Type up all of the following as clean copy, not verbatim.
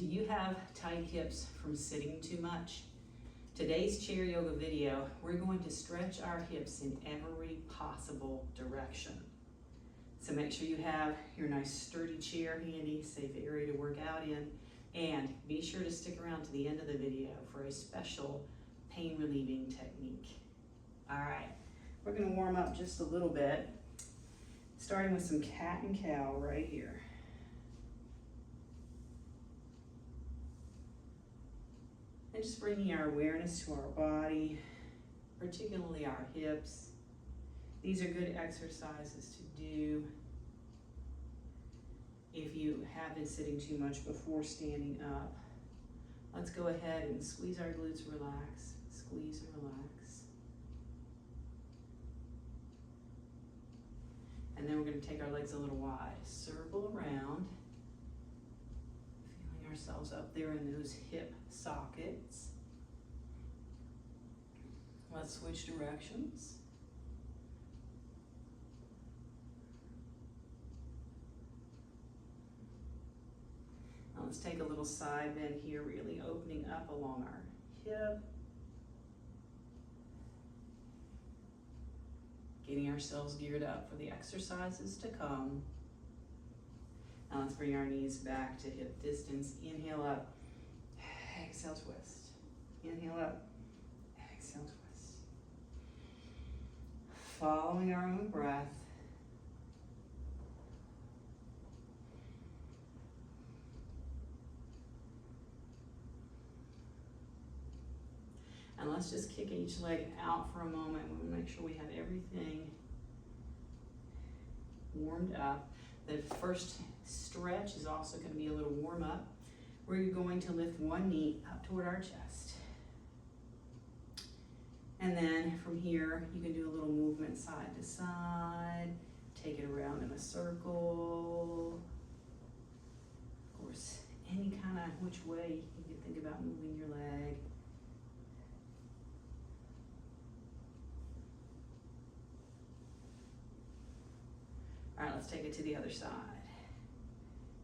Do you have tight hips from sitting too much? Today's chair yoga video, we're going to stretch our hips in every possible direction. So make sure you have your nice sturdy chair handy, safe area to work out in, and be sure to stick around to the end of the video for a special pain relieving technique. All right, we're gonna warm up just a little bit, starting with some cat and cow right here. And just bringing our awareness to our body, particularly our hips. These are good exercises to do if you have been sitting too much before standing up. Let's go ahead and squeeze our glutes, relax, squeeze and relax. And then we're going to take our legs a little wide, circle around, feeling ourselves up there in those hip sockets. Let's switch directions. Now let's take a little side bend here, really opening up along our hip. Getting ourselves geared up for the exercises to come. Now let's bring our knees back to hip distance. Inhale up, exhale twist. Inhale up, exhale twist. Following our own breath. And let's just kick each leg out for a moment. We want to make sure we have everything warmed up. The first stretch is also going to be a little warm up. We're going to lift one knee up toward our chest. And then from here, you can do a little movement side to side. Take it around in a circle. Of course, any kind of which way you can think about moving your leg. All right, let's take it to the other side.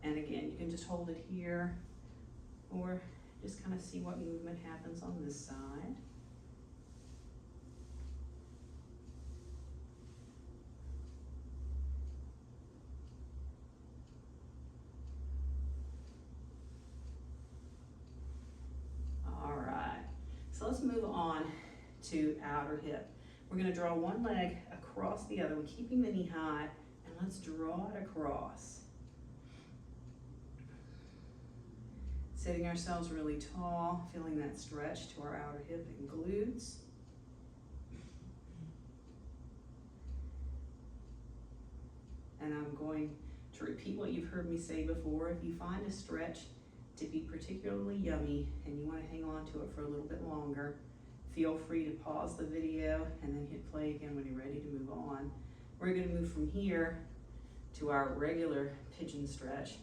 And again, you can just hold it here or just kind of see what movement happens on this side. All right, so let's move on to outer hip. We're gonna draw one leg across the other. We're keeping the knee high. Let's draw it across. Sitting ourselves really tall, feeling that stretch to our outer hip and glutes. And I'm going to repeat what you've heard me say before. If you find a stretch to be particularly yummy and you want to hang on to it for a little bit longer, feel free to pause the video and then hit play again when you're ready to move on. We're going to move from here to our regular pigeon stretch,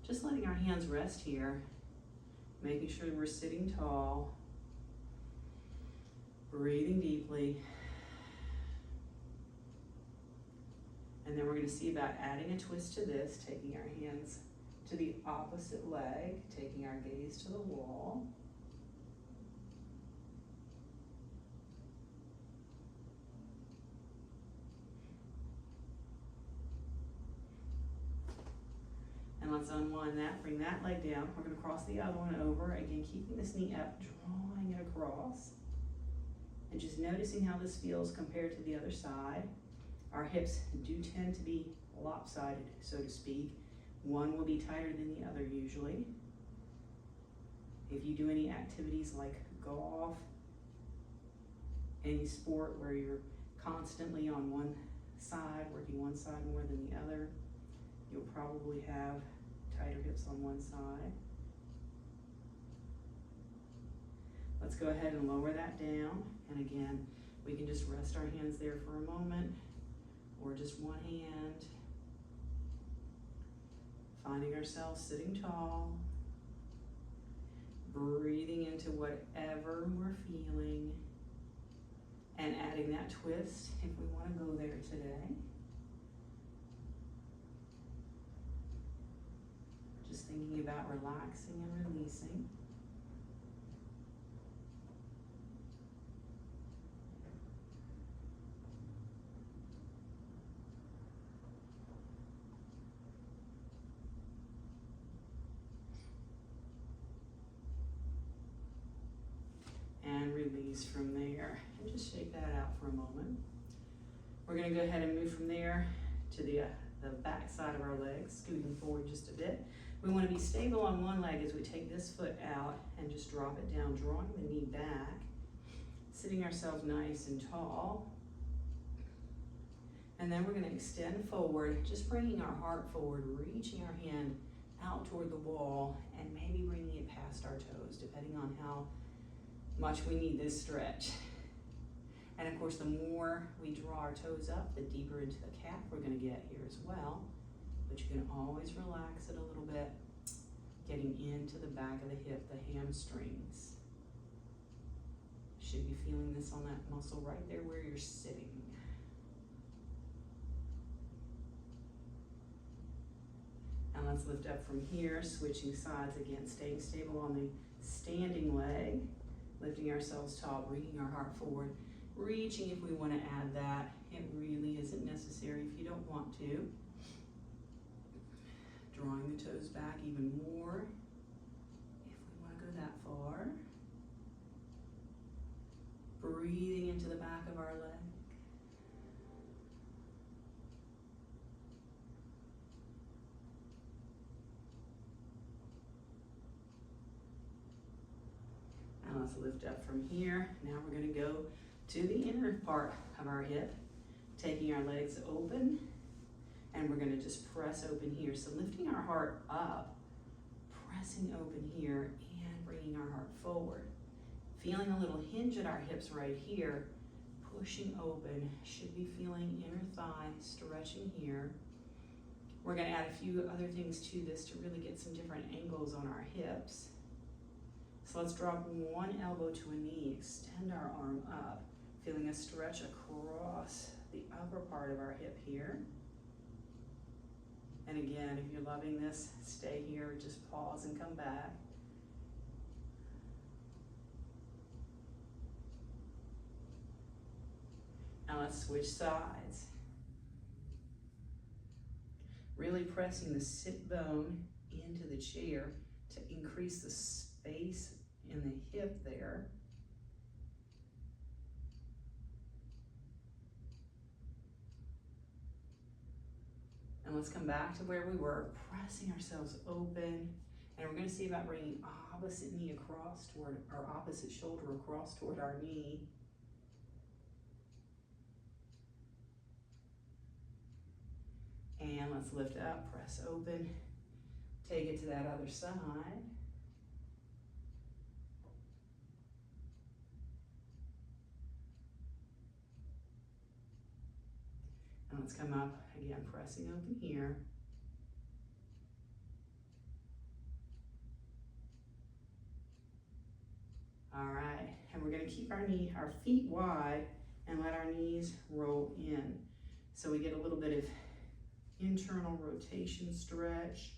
just letting our hands rest here, making sure we're sitting tall, breathing deeply, and then we're going to see about adding a twist to this, taking our hands to the opposite leg, taking our gaze to the wall. And let's unwind that, bring that leg down. We're going to cross the other one over. Again, keeping this knee up, drawing it across. And just noticing how this feels compared to the other side. Our hips do tend to be lopsided, so to speak. One will be tighter than the other usually. If you do any activities like golf, any sport where you're constantly on one side, working one side more than the other, you'll probably have tighter hips on one side. Let's go ahead and lower that down. And again, we can just rest our hands there for a moment or just one hand. Finding ourselves sitting tall, breathing into whatever we're feeling, and adding that twist if we want to go there today. Just thinking about relaxing and releasing. And release from there. And just shake that out for a moment. We're gonna go ahead and move from there to the back side of our legs, scooting forward just a bit. We wanna be stable on one leg as we take this foot out and just drop it down, drawing the knee back, sitting ourselves nice and tall. And then we're gonna extend forward, just bringing our heart forward, reaching our hand out toward the wall, and maybe bringing it past our toes, depending on how much we need this stretch. And of course, the more we draw our toes up, the deeper into the calf we're gonna get here as well. But you can always relax it a little bit, getting into the back of the hip, the hamstrings. Should be feeling this on that muscle right there where you're sitting. And let's lift up from here, switching sides again, staying stable on the standing leg, lifting ourselves tall, bringing our heart forward, reaching if we want to add that. It really isn't necessary if you don't want to. Drawing the toes back even more if we want to go that far. Breathing into the back of our leg. And let's lift up from here. Now we're going to go to the inner part of our hip, taking our legs open, and we're going to just press open here. So lifting our heart up, pressing open here, and bringing our heart forward. Feeling a little hinge at our hips right here, pushing open, should be feeling inner thigh stretching here. We're going to add a few other things to this to really get some different angles on our hips. So let's drop one elbow to a knee, extend our arm up, feeling a stretch across the upper part of our hip here. And again, if you're loving this, stay here, just pause and come back. Now let's switch sides. Really pressing the sit bone into the chair to increase the space in the hip there. And let's come back to where we were, pressing ourselves open. And we're going to see about bringing opposite knee across toward our opposite shoulder across toward our knee. And let's lift up, press open, take it to that other side. And let's come up, again, pressing open here. All right, and we're gonna keep our feet wide and let our knees roll in. So we get a little bit of internal rotation stretch.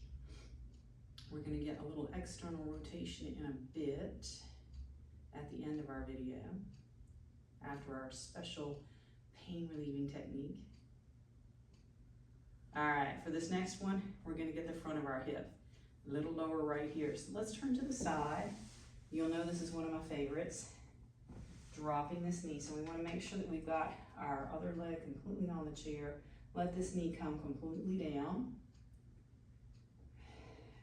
We're gonna get a little external rotation in a bit at the end of our video, after our special pain relieving technique. All right, for this next one, we're gonna get the front of our hip, a little lower right here. So let's turn to the side. You'll know this is one of my favorites. Dropping this knee, so we wanna make sure that we've got our other leg completely on the chair. Let this knee come completely down.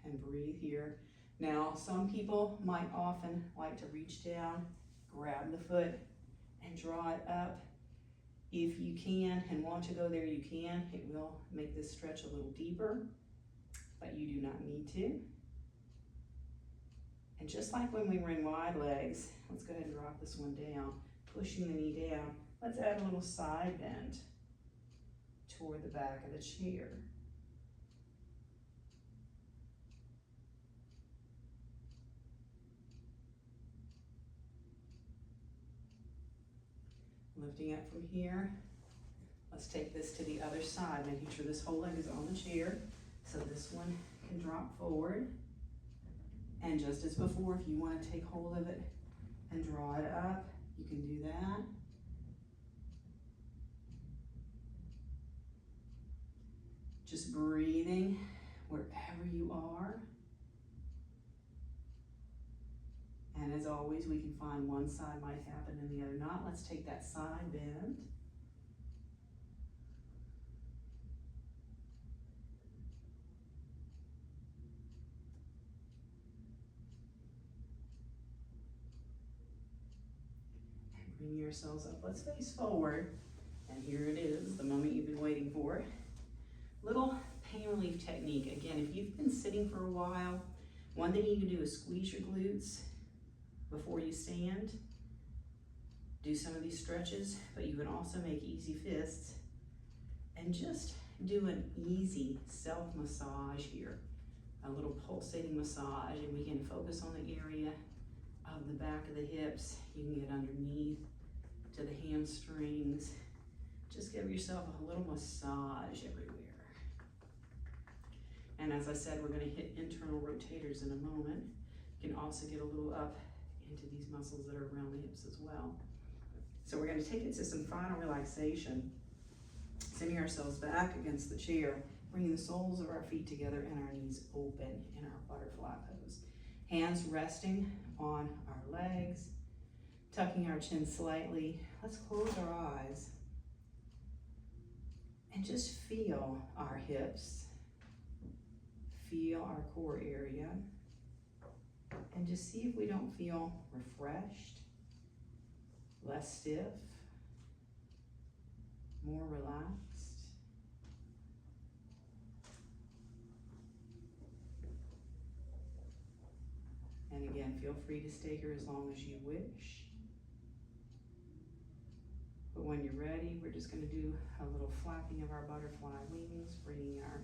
And breathe here. Now, some people might often like to reach down, grab the foot, and draw it up. If you can and want to go there, you can. It will make this stretch a little deeper, but you do not need to. And just like when we were in wide legs, let's go ahead and drop this one down, pushing the knee down. Let's add a little side bend toward the back of the chair. Lifting up from here, let's take this to the other side, making sure this whole leg is on the chair. So this one can drop forward. And just as before, if you want to take hold of it and draw it up, you can do that. Just breathing wherever you are. And as always, we can find one side might happen and the other not. Let's take that side bend. And bring yourselves up. Let's face forward. And here it is, the moment you've been waiting for. Little pain relief technique. Again, if you've been sitting for a while, one thing you can do is squeeze your glutes before you stand. Do some of these stretches, but you can also make easy fists and just do an easy self-massage here. A little pulsating massage, and we can focus on the area of the back of the hips. You can get underneath to the hamstrings. Just give yourself a little massage everywhere. And as I said, we're going to hit internal rotators in a moment. You can also get a little up into these muscles that are around the hips as well. So we're going to take it to some final relaxation. Sending ourselves back against the chair, bringing the soles of our feet together and our knees open in our butterfly pose. Hands resting on our legs, tucking our chin slightly. Let's close our eyes and just feel our hips, feel our core area, and just see if we don't feel refreshed, less stiff, more relaxed. And again, feel free to stay here as long as you wish. But when you're ready, we're just going to do a little flapping of our butterfly wings, bringing our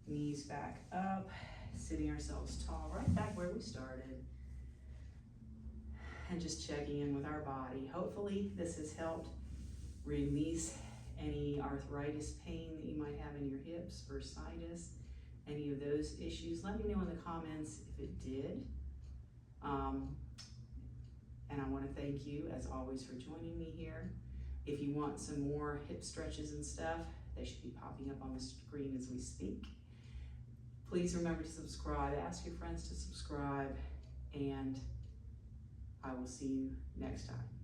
knees back up, sitting ourselves tall, right back where we started. And just checking in with our body. Hopefully this has helped release any arthritis pain that you might have in your hips, bursitis, any of those issues. Let me know in the comments if it did. And I want to thank you, as always, for joining me here. If you want some more hip stretches and stuff, they should be popping up on the screen as we speak. Please remember to subscribe. Ask your friends to subscribe, and I will see you next time.